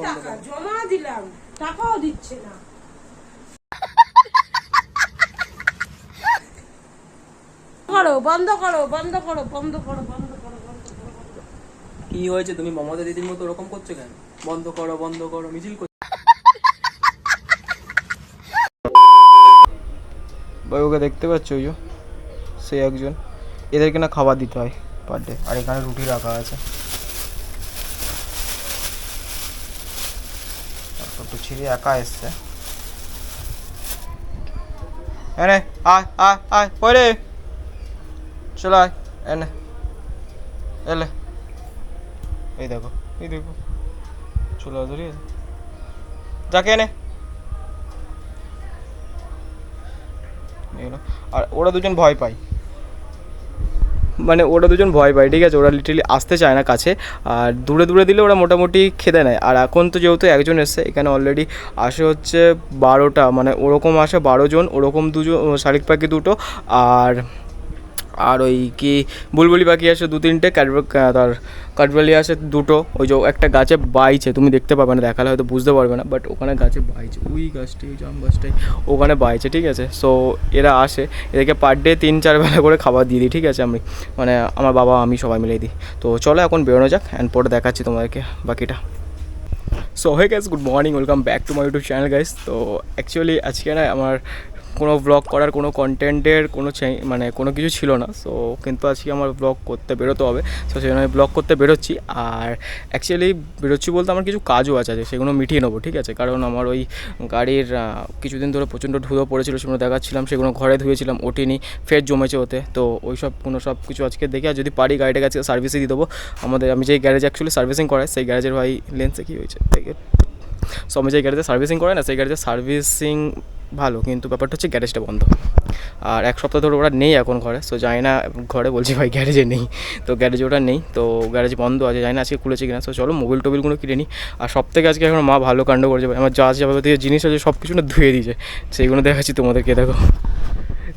টাকা জমা দিলাম, টাকাও দিচ্ছে না। বন্ধ করো বন্ধ করো বন্ধ করো বন্ধ করো বন্ধ করো। কি হয়েছে? তুমি মমতা দিদির মতো ওরকম করছো কেন? বন্ধ করো বন্ধ করো মিছিল করছো। ভাই ওকে দেখতে পাচ্ছ? ওই যে সে একজন, এদেরকে না খাবার দিতে হয় পার ডে, আর এখানে রুটি রাখা আছে। একটু ছেড়ে একা এসছে। এনে আয় আয় আয় পরে চলে আয় এনে এলে। এই দেখো এই দেখো চলে আসো, ঠিক আছে? যাকে এনে। আর ওরা দুজন ভয় পায়, মানে ওরা দুজন ভয় পায়, ঠিক আছে? ওরা লিটারালি আসতে চায় না কাছে, আর দূরে দূরে দিলে ওরা মোটামুটি খেতে নেয়। আর এখন তো যেহেতু একজন এসছে, এখানে অলরেডি আসে হচ্ছে 12টা, মানে ওরকম আসে 12 জন, ওরকম দুজন শালিক পাখি দুটো, আর আর ওই কি বুলবুলি পাখি আসে 2-3টে, তার কাঠবালি আসে 2টো। ওই যে একটা গাছে বাইছে, তুমি দেখতে পাবে না, দেখালে হয়তো বুঝতে পারবে না, বাট ওখানে গাছে বাইছে, ওই গাছটি ওই জাম গাছটাই ওখানে বাইছে, ঠিক আছে? সো এরা আসে, এদেরকে পার ডে 3-4 বেলা করে খাবার দিয়ে দিই, ঠিক আছে? আমি মানে আমার বাবা আমি সবাই মিলে দিই। তো চলো এখন বেরোনো যাক, অ্যান্ড পরে দেখাচ্ছি তোমাদেরকে বাকিটা। So hey guys, good morning, welcome back to my YouTube channel guys. তো অ্যাকচুয়ালি আজকে না আমার কোনো ব্লগ করার কোনো কন্টেন্টের মানে কোনো কিছু ছিল না। সো কিন্তু আজকে আমার ব্লগ করতে বেরোতে হবে, সো সেই জন্য আমি ব্লগ করতে বেরোচ্ছি। আর অ্যাকচুয়ালি বেরোচ্ছি বলতে আমার কিছু কাজও আছে, সেগুলো মিটিয়ে নেবো, ঠিক আছে? কারণ আমার ওই গাড়ির কিছুদিন ধরে প্রচণ্ড ধুলো পড়েছিল, সেগুলো দেখাচ্ছিলাম, সেগুলো ঘরে ধুয়েছিলাম, ওঠেনি, ফের জমেছে ওতে। তো ওই সব কিছু আজকে দেখে, আর যদি পারি গাড়িটাকে আজকে সার্ভিসে দিয়ে দেবো। আমি যেই গ্যারেজে অ্যাকচুয়ালি সার্ভিসিং করাই, সেই গ্যারেজের ভাই লেন্সে কী হয়েছে দেখে। সো আমি যে গাড়িতে সার্ভিসিং করে না, সেই গাড়িতে সার্ভিসিং ভালো, কিন্তু ব্যাপারটা হচ্ছে গ্যারেজটা বন্ধ। আর এক সপ্তাহ ধরে ওরা নেই এখন ঘরে, সো জানি না, ঘরে বলছি ভাই গ্যারেজে নেই, তো গ্যারেজে ওটা নেই, তো গ্যারেজ বন্ধ আছে, জানি না আজকে খুলেছে কিনা। সো চলো মোবিল টোবিলগুলো কিনে নিই। আর সব থেকে আজকে এখন মা ভালো কাণ্ড করেছে, আমার যা যাবতীয় জিনিস আছে সব কিছু না ধুয়ে দিয়েছে, সেইগুলো দেখাচ্ছি তোমাদেরকে। দেখো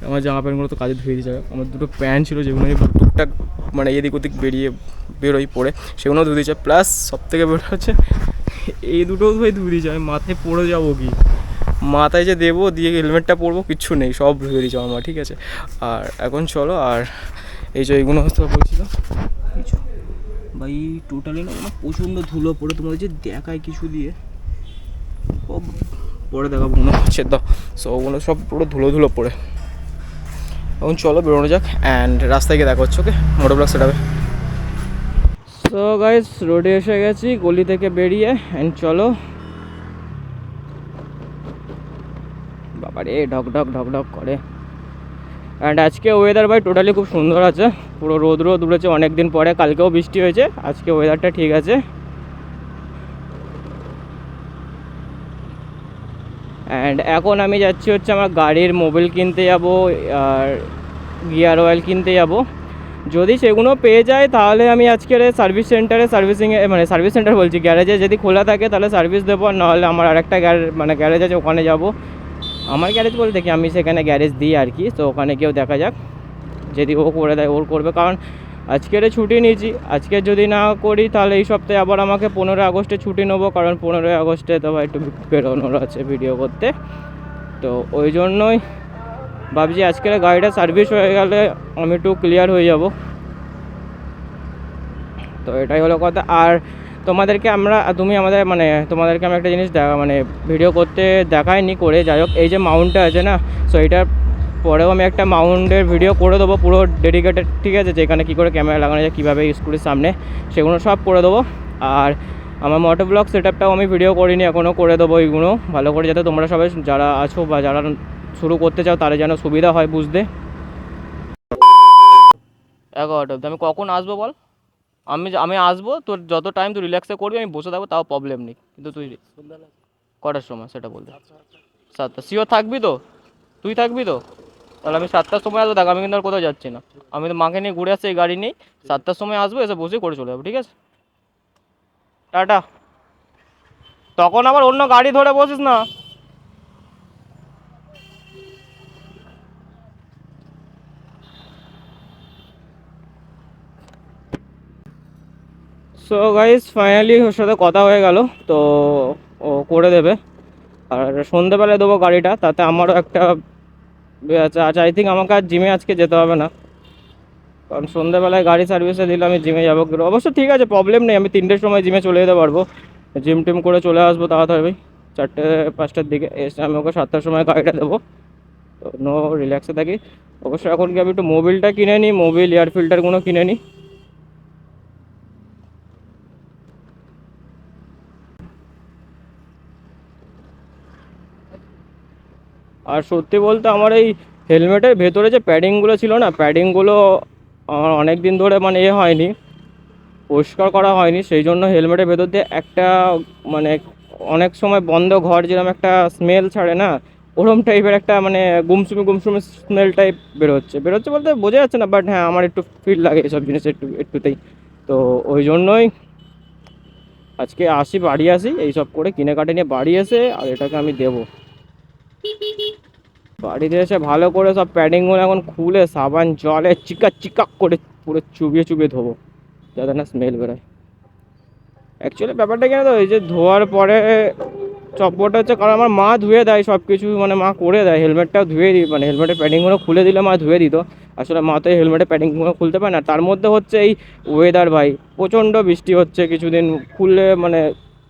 আমার জামা প্যান্টগুলো তো কাজে ধুয়ে দিয়েছে, আমার দুটো প্যান্ট ছিল যেগুলো আমি টুকটাক মানে এদিক ওদিক বেরোই পরে, সেগুলোও ধুয়ে দিয়েছে। প্লাস সব থেকে বেরো হচ্ছে এই দুটোও ধুয়ে দিয়েছে। আমি মাথায় পড়ে যাবো কি, মাথায় যে দেবো দিয়ে হেলমেটটা পরবো, কিচ্ছু নেই, সব ধুয়ে দিয়েছে আমার মা, ঠিক আছে? আর এখন চলো, আর এই যে এইগুলো হয়তো বলছিল কিছু ভাই, টোটালি না প্রচণ্ড ধুলো পড়ে, তোমাদের যে দেখায় কিছু দিয়ে পরে দেখাবো মনে হচ্ছে দাও। সো ওগুলো সব পুরো ধুলো পড়ে। এখন চলো বেরোনো যাক, অ্যান্ড রাস্তায় গিয়ে দেখা হচ্ছে, ওকে? মোটর ব্লগ সেট হবে। সো গাইস, রোডে এসে গেছি গলি থেকে বেরিয়ে, অ্যান্ড চলো। বাবারে ঢক ঢক ঢক ঢক করে। অ্যান্ড আজকে ওয়েদার ভাই টোটালি খুব সুন্দর আছে, পুরো রোদ উঠেছে অনেক দিন পরে, কালকেও বৃষ্টি হয়েছে, আজকে ওয়েদারটা ঠিক আছে। অ্যান্ড এখন আমি যাচ্ছি হচ্ছে আমার গাড়ির মোবিল কিনতে যাব, আর গিয়ার অয়েল কিনতে যাব। যদি সেগুলো পেয়ে যায় তাহলে আমি আজকের সার্ভিস সেন্টারে মানে সার্ভিস সেন্টার বলছি, গ্যারেজে যদি খোলা থাকে তাহলে সার্ভিস দেবো, নাহলে আমার আরেকটা গ্যারেজ আছে, ওখানে যাব। আমার গ্যারেজ বলতে কি, আমি সেখানে গ্যারেজ দিই আর কি, তো ওখানে গিয়েও দেখা যাক, যদি ও করে দেয় ওর করবে। কারণ আজকের ছুটি নিয়েছি, আজকে যদি না করি তাহলে এই সপ্তাহে আবার আমাকে 15 আগস্টে ছুটি নেবো, কারণ 15 আগস্টে তো ভাই একটু বেরোনোর আছে ভিডিও করতে। তো ওই জন্যই ভাবছি আজকের গাড়িটা সার্ভিস হয়ে গেলে আমি একটু ক্লিয়ার হয়ে যাব। তো এটাই হলো কথা। আর তোমাদেরকে তোমাদেরকে আমি একটা জিনিস মানে ভিডিও করতে দেখাইনি করে, যাই হোক, এই যে মাউন্টটা আছে না, সো এটার পরেও আমি একটা মাউন্টের ভিডিও করে দেবো পুরো ডেডিকেটেড, ঠিক আছে? যেখানে কী করে ক্যামেরা লাগানো যায়, কীভাবে স্কুলের সামনে, সেগুলো সব করে দেবো। আর আমার মোটো ব্লগ সেট আপটাও আমি ভিডিও করিনি এখনও, করে দেবো এইগুলো ভালো করে, যাতে তোমরা সবাই যারা আছো বা যারা শুরু করতে চাও তাদের যেন সুবিধা হয় বুঝতে। 11টা আমি কখন আসবো বল? আমি আসবো, তোর যত টাইম তুই রিল্যাক্সে করবি, আমি বসে থাকবো, তাও প্রবলেম নেই, কিন্তু তুই কটার সময় সেটা বলতে। 7টা শিওর থাকবি তো? তুই থাকবি তো? তাহলে আমি 7টার সময় আসবো। দেখ আমি কিন্তু আর কোথাও যাচ্ছি না, আমি তো মাকে নিয়ে ঘুরে আসছি, এই গাড়ি নেই। 7টার সময় আসবো, এসে বসে করে চলে যাবো, ঠিক আছে? টাটা। তখন আবার অন্য গাড়ি ধরে বসিস না। সো গাইস ফাইনালি ওর সাথে কথা হয়ে গেল, তো ও করে দেবে। আর সন্ধ্যেবেলায় দেবো গাড়িটা, তাতে আমারও একটা আচ্ছা আচ্ছা আই থিঙ্ক আমাকে আর জিমে আজকে যেতে হবে না, কারণ সন্ধ্যেবেলায় গাড়ি সার্ভিসে দিলে আমি জিমে যাবো। অবশ্য ঠিক আছে, প্রবলেম নেই, আমি 3টের সময় জিমে চলে যেতে পারবো। জিম টিম করে চলে আসবো তাড়াতাড়ি 4টে 5টার দিকে, এসে আমি ওকে 7টার সময় গাড়িটা দেবো। তো নো, রিল্যাক্সে থাকি। অবশ্য এখন কি আমি একটু মোবিলটা কিনে নিই, মোবিল এয়ার ফিল্টারগুলো কিনে নিই। আর সত্যি বলতে আমার এই হেলমেটের ভেতরে যে প্যাডিংগুলো ছিল না, প্যাডিংগুলো আমার অনেক দিন ধরে মানে হয়নি, পরিষ্কার করা হয়নি, সেই জন্য হেলমেটের ভেতর দিয়ে একটা মানে অনেক সময় বন্ধ ঘর যেরকম একটা স্মেল ছাড়ে না, ওরম টাইপের একটা মানে গুমসুমি গুমসুমি স্মেল টাইপ বেরোচ্ছে। বেরোচ্ছে বলতে বোঝা যাচ্ছে না, বাট হ্যাঁ আমার একটু ফিল লাগে এসব জিনিস একটুতেই। তো ওই জন্যই আজকে আসি, বাড়ি আসি, এইসব করে কিনে কাটে নিয়ে বাড়ি এসে আর এটাকে আমি দেবো। বাড়িতে এসে ভালো করে সব প্যাডিংগুলো এখন খুলে সাবান জলে চিকা চিকা করে পুরো চুবিয়ে চুবিয়ে ধোবো, যাতে না স্মেল বেরোয়। অ্যাকচুয়ালি ব্যাপারটা কেন, তো এই যে ধোয়ার পরে চপ্পরটা হচ্ছে, কারণ আমার মা ধুয়ে দেয় সব কিছু, মানে মা করে দেয়, হেলমেটটাও ধুয়ে দিই, মানে হেলমেটের প্যাডিংগুলো খুলে দিলে মা ধুয়ে দিত। আসলে মা তো এই হেলমেটের প্যাডিংগুলো খুলতে পারে না, তার মধ্যে হচ্ছে এই ওয়েদার ভাই, প্রচণ্ড বৃষ্টি হচ্ছে, কিছুদিন খুললে মানে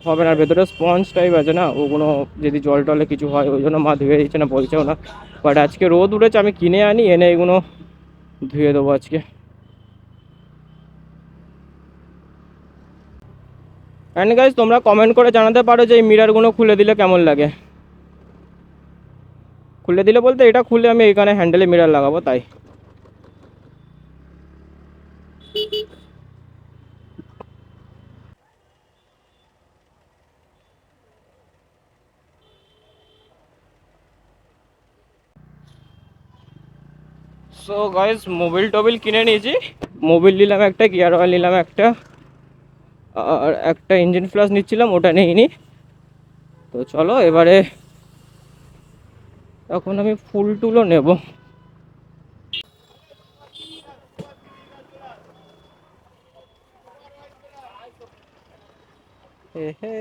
হবে না, ভেতরে স্পঞ্জ টাইপ আছে না, ওগুলো যদি জল টলে কিছু হয়, ওই জন্য মা ধুয়ে দিচ্ছে না, বলছেও না। বাট আজকে রোদ উঠেছে, আমি কিনে আনি, এনে এগুলো ধুয়ে দেবো আজকে। অ্যান্ড গাইজ তোমরা কমেন্ট করে জানাতে পারো যে এই মিরারগুলো খুলে দিলে কেমন লাগে। খুলে দিলে বলতে এটা খুলে আমি এখানে হ্যান্ডেলে মিরার লাগাবো, তাই। সো গাইজ মোবিল টোবিল কিনে নিয়েছি, মোবিল নিলাম একটা, গিয়ার অয়েল নিলাম একটা, আর একটা ইঞ্জিন ফ্লাশ নিচ্ছিলাম, ওটা নিইনি। তো চলো এবারে এখন আমি ফুল টুলও নেব। হে হে,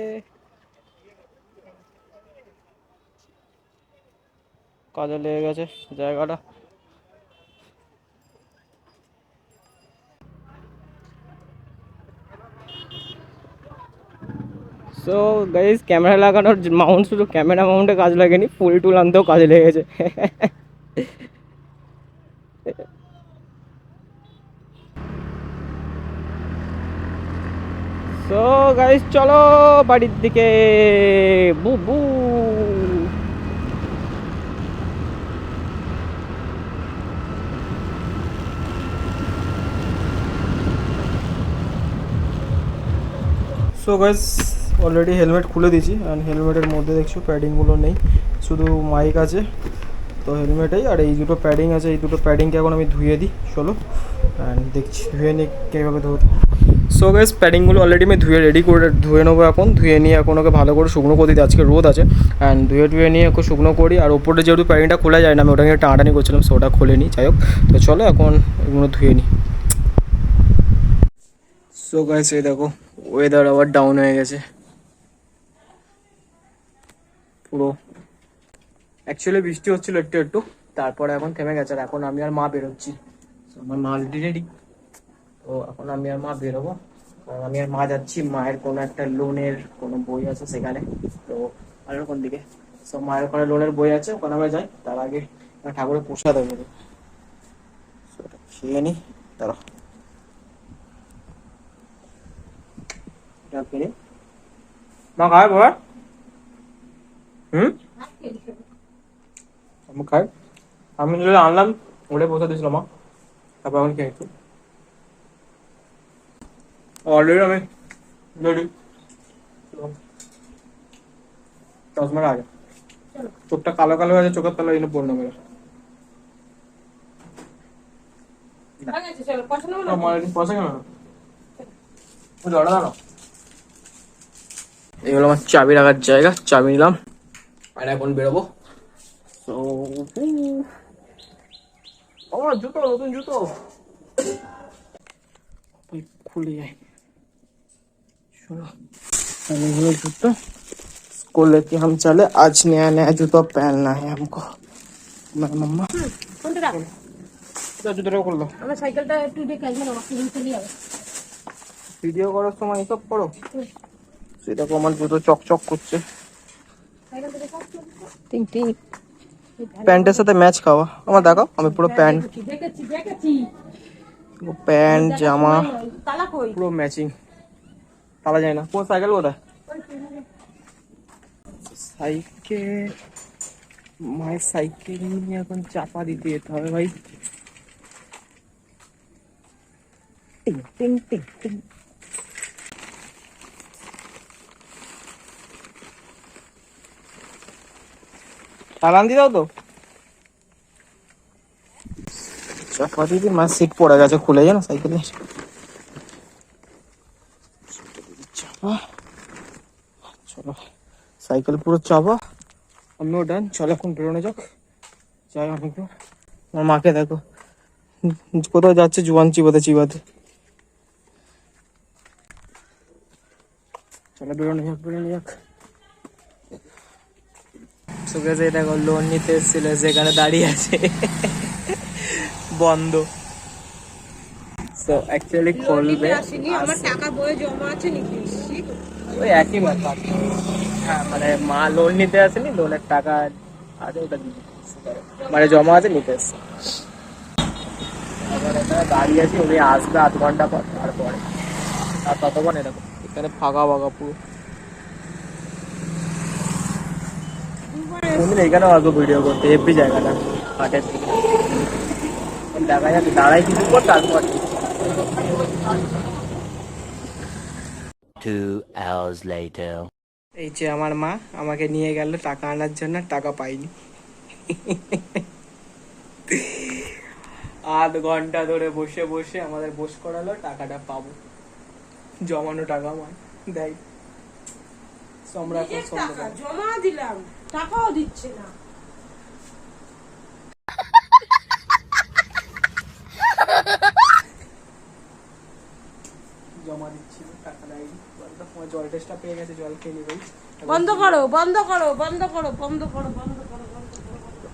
কাজে লেগে গেছে জায়গাটা। সো গাইজ ক্যামেরা লাগানোর মাউন্ট শুধু ক্যামেরা মাউন্টে কাজ লাগেনি, ফুল টুল আনতেও কাজে লেগেছে। সো গাইজ চলো বাড়ির দিকে, বুবু। সো গাইস অলরেডি হেলমেট খুলে দিয়েছি, অ্যান্ড হেলমেটের মধ্যে দেখছো প্যাডিংগুলো নেই, শুধু মাইক আছে তো হেলমেটেই, আর এই দুটো প্যাডিং আছে, এই দুটো প্যাডিংকে এখন আমি ধুয়ে দিই চলো, অ্যান্ড দেখছি ধুয়ে নিই কীভাবে ধুতে। সো গাইস প্যাডিংগুলো অলরেডি আমি রেডি করে ধুয়ে নেবো, এখন ধুয়ে নিয়ে এখন ওকে ভালো করে শুকনো করে দিতে, আজকে রোদ আছে, অ্যান্ড ধুয়ে নিয়ে ওকে শুকনো করি। আর ওপরে যেহেতু প্যাডিংটা খোলা যায় না, আমি ওটা নিয়ে টানাটানি করছিলাম, সো ওটা খুলে নিই, যাই হোক। তো চলো এখন এগুলো ধুয়ে নিই। সো গাইস এই দেখো ওয়েদার আবার ডাউন হয়ে গেছে পুরো, অ্যাকচুয়ালি বৃষ্টি হচ্ছিল একটু একটু, তারপরে এখন থেমে গেছে। আর এখন আমি আর মা বেরোচ্ছি, আমার মা অলরেডি রেডি। তো এখন আমি আর মা বেরোবো, কারণ আমি আর মা যাচ্ছি, মায়ের কোনো একটা লোনের কোনো বই আছে সেখানে। তো আর কোন দিকে, তো মায়ের ওখানে লোনের বই আছে, ওখানে আমরা যাই, তার আগে ঠাকুরের প্রসাদ হয়ে যাবে, খেয়ে নি তারা। মা খায় বাবা? হুম, আমি খাই। আমি যেটা আনলাম ওটাই বসে দিয়েছিল মা, তারপর এখন খেয়েছি। অলরেডি আমি রেডি, চশমাটা আগে, চোখটা কালো কালো হয়ে আছে, চোখের তলায় এনে পড়লো মেরে। পয়সা কেন দাঁড়া, এই হলো আমার চাবি রাখার জায়গা, চাবি নিলাম আর এখন বেরোবো। তো আমার জুতো, নতুন জুতো, খুলে যায়। ये जूता स्कूल लेके हम चले। आज नया नया जूता पहनना है हमको। मैं मम्मा কোনটা রাখ জুতোটা করলো আমার সাইকেলটা একটু দিয়ে কাজ না বাকি চলে যাবে ভিডিও করার সময় এসব করো। সেটা আমার জুতো চকচক করছে। সাইকেলটা দেখো টিং টিং প্যান্টের সাথে ম্যাচ খাওয়া আমার দেখাও। আমি পুরো প্যান্ট দেখেছি প্যান্ট জামা তালা কই পুরো ম্যাচিং। তালা যায় না। কোন সাইকেল কোথায়? সাইকেল মায়ের সাইকেল নিয়ে এখন চাপা দিতে যেতে হবে ভাই। টিং টিং টিং টিং। চালান দিয়ে দাও তো। চাপা দিদি মায়ের সিট পড়ে গেছে খুলে যায় না সাইকেলের। চাপা চলো সাইকেল পুরো চাপা। আমিও ডান। চলো এখন বেরোনো যাক। যাই অনেক দূর। আমার মাকে দেখো কোথাও যাচ্ছে জুয়ান চিবাতে চিবাতে। চলো বেরোনো যাক বেরোনো যাক। সুকেশ এই দেখো লোন নিতে এসেছিল যেখানে দাঁড়িয়ে আছে বন্ধ। তো অ্যাকচুয়ালি করবে আমার টাকা বয়ে জমা আছে নাকি ওই একই ব্যাপার। হ্যাঁ মানে মা লোন নিতে আসেনি, লোনের টাকা আছে ওটা দিতে এসেছে। মানে জমা আছে নিতে এসছে। এবার এখানে দাঁড়িয়ে আছি, উনি আসবে আধ ঘন্টা পর তারপরে। আর ততক্ষণ এরকম এখানে ফাঁকা ফাঁকা পুরো। কোনদিন এখানেও আসবো ভিডিও করতে। হেভি জায়গাটা হাটের দিকে দেখা যাচ্ছে। দাঁড়াই কিছু পর তারপর 2 hours later. এই যে আমার মা আমাকে নিয়ে গেল টাকা আনার জন্য, টাকা পাইনি। আধ ঘন্টা ধরে বসে বসে আমাদের বস করালো, টাকাটা পাবো। জমানো টাকা আমার দেয়। আমরা এখন টাকা জমা দিলাম টাকাও দিচ্ছে না জমা দিচ্ছি টাকা দেয়নি। তোমার জল টেস্টটা পেয়ে গেছে, জল খেয়ে নিবি। বন্ধ করো বন্ধ করো বন্ধ করো বন্ধ করো বন্ধ করো বন্ধ করো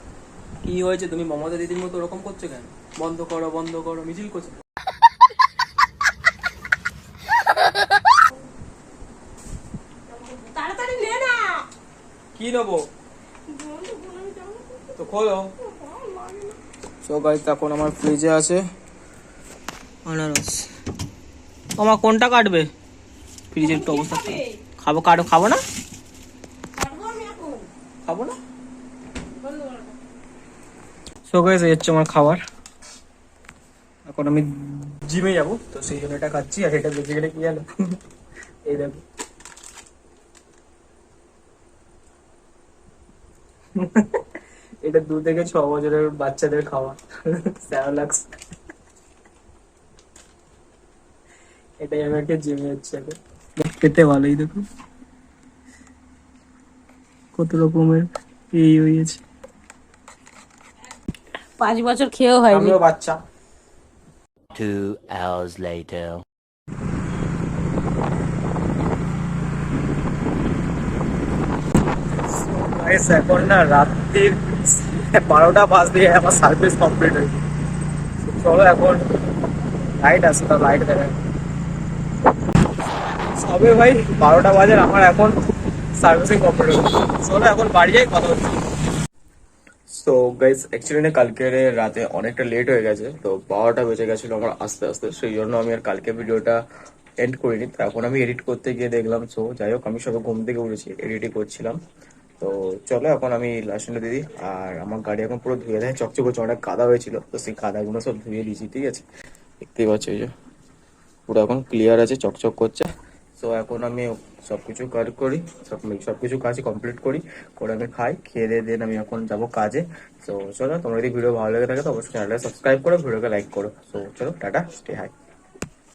কি হয়েছে? তুমি মমতা দিদির মতো ওরকম করছো কেন? বন্ধ করো বন্ধ করো মিছিল করছো। তাড়াতাড়ি নে না কি নেবো তো খোলো। সো গাইস এখন আমার ফ্রিজে আছে আনারস। তোমার কোনটা কাটবে? ফ্রিজের একটু অবস্থা খাবো কাটো খাবো না কাটবো আমি এখন খাবো না। বন্ধ করো সো গাইস এই হচ্ছে আমার খাবার। এখন আমি জিমে যাবো তো সেই জন্য এটা খাচ্ছি। আর এটা বেঁচে গেলে কি জানো এই দেখো এটা 2 থেকে 6 বছরের বাচ্চাদের খাওয়া স্যারলাক্স। এটাই আমি একটা জিমে হচ্ছে খেতে ভালোই। দেখো কত রকমের এই হয়েছে। 5 বছর খেয়েও হয়নি আমিও বাচ্চা। 2 hours later. গাইস এখন না রাত্রির 12টা বাজে, আমার সার্ভিস কমপ্লিট হয়েছে। চলো এখন লাইট আছে তো লাইট দেখেন সবে ভাই 12টা বাজে, আমার এখন সার্ভিসিং কমপ্লিট হয়েছে। চলো এখন বাড়ি যাই, কথা হচ্ছে। সো গাইস অ্যাকচুয়ালি না কালকে রাতে অনেকটা লেট হয়ে গেছে, তো 12টা বেজে গেছিল আমার আস্তে আস্তে। সেই জন্য আমি আর কালকে ভিডিওটা এন্ড করিনি। তো এখন আমি এডিট করতে গিয়ে দেখলাম। সো যাই হোক আমি সবে ঘুম থেকে উঠেছি, এডিটই করছিলাম। তো চলো এখন আমি লাস্ট দিদি আর আমার গাড়ি এখন পুরো ধুয়ে দেয় চকচক করছে। অনেক কাদা হয়েছিল তো সেই কাদাগুলো সব ধুয়ে দিয়েছি। ঠিক আছে দেখতেই পাচ্ছ এই যে পুরো এখন ক্লিয়ার আছে, চকচক করছে। তো এখন আমি সবকিছু কাজ করি, সবকিছু কাজ কমপ্লিট করি করে আমি খাই, খেয়ে দিয়ে দেন আমি এখন যাবো কাজে। তো চলো তোমরা যদি ভিডিও ভালো লেগে থাকে তো অবশ্যই চ্যানেলটা সাবস্ক্রাইব করো, ভিডিওকে লাইক করো। তো চলো টাটা, স্টে হাই।